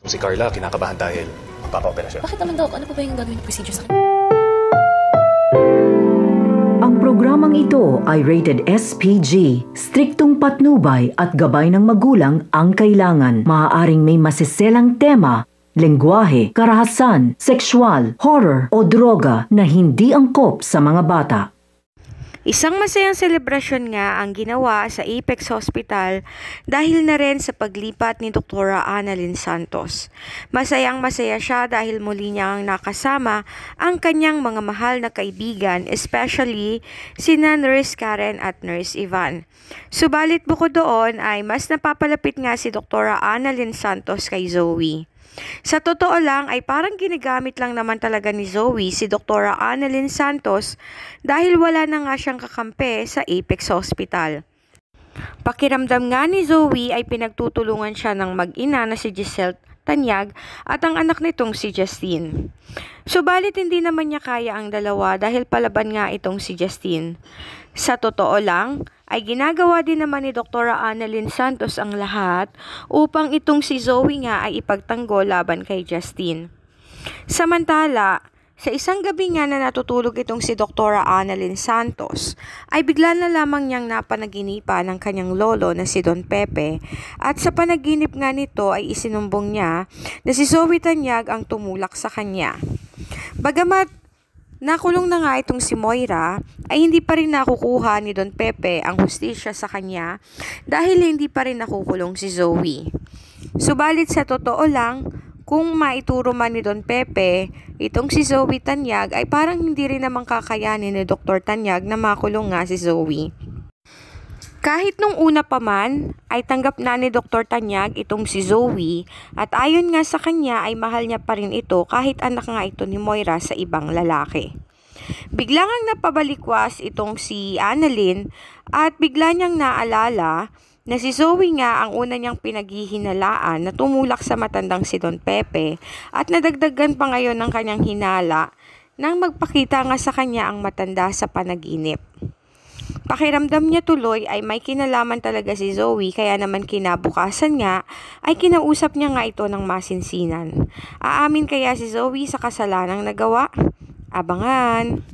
Si Carla, kinakabahan dahil magpapa-opera siya. Bakit naman, Doc? Ano pa ba yung gagawin procedure sa kanya? Ang programang ito ay rated SPG. Striktong patnubay at gabay ng magulang ang kailangan. Maaaring may masiselang tema, lengguwahe, karahasan, sexual, horror o droga na hindi angkop sa mga bata. Isang masayang selebrasyon nga ang ginawa sa Apex Hospital dahil na rin sa paglipat ni Dr. Annalyn Santos. Masayang-masaya siya dahil muli niyang nakasama ang kanyang mga mahal na kaibigan, especially sina Nurse Karen at Nurse Ivan. Subalit bukod doon ay mas napapalapit nga si Dr. Annalyn Santos kay Zoe. Sa totoo lang ay parang ginagamit lang naman talaga ni Zoe si Dr. Annalyn Santos dahil wala na nga siyang kakampi sa Apex Hospital. Pakiramdam nga ni Zoe ay pinagtutulungan siya ng mag-ina na si Giselle Tanyag at ang anak nitong si Justine. Subalit hindi naman niya kaya ang dalawa dahil palaban nga itong si Justine. Sa totoo lang, ay ginagawa din naman ni Dr. Annalyn Santos ang lahat upang itong si Zoe nga ay ipagtanggol laban kay Justine. Samantala, sa isang gabi nga na natutulog itong si Dr. Annalyn Santos, ay bigla na lamang niyang napanaginipan ng kanyang lolo na si Don Pepe at sa panaginip nga nito ay isinumbong niya na si Zoe Tanyag ang tumulak sa kanya. Bagamat nakulong na nga itong si Moira, ay hindi pa rin nakukuha ni Don Pepe ang hustisya sa kanya dahil hindi pa rin nakukulong si Zoe. Subalit sa totoo lang, kung maituro man ni Don Pepe, itong si Zoe Tanyag ay parang hindi rin naman kakayanin ni Dr. Tanyag na makulong nga si Zoe. Kahit nung una pa man, ay tanggap na ni Dr. Tanyag itong si Zoe at ayon nga sa kanya ay mahal niya pa rin ito kahit anak nga ito ni Moira sa ibang lalaki. Bigla ngang napabalikwas itong si Annalyn at bigla niyang naalala na si Zoe nga ang una niyang pinaghihinalaan na tumulak sa matandang si Don Pepe at nadagdagan pa ngayon ng kanyang hinala nang magpakita nga sa kanya ang matanda sa panaginip. Pakiramdam niya tuloy ay may kinalaman talaga si Zoe kaya naman kinabukasan nga ay kinausap niya nga ito ng masinsinan. Aamin kaya si Zoe sa kasalanang nagawa? Abangan!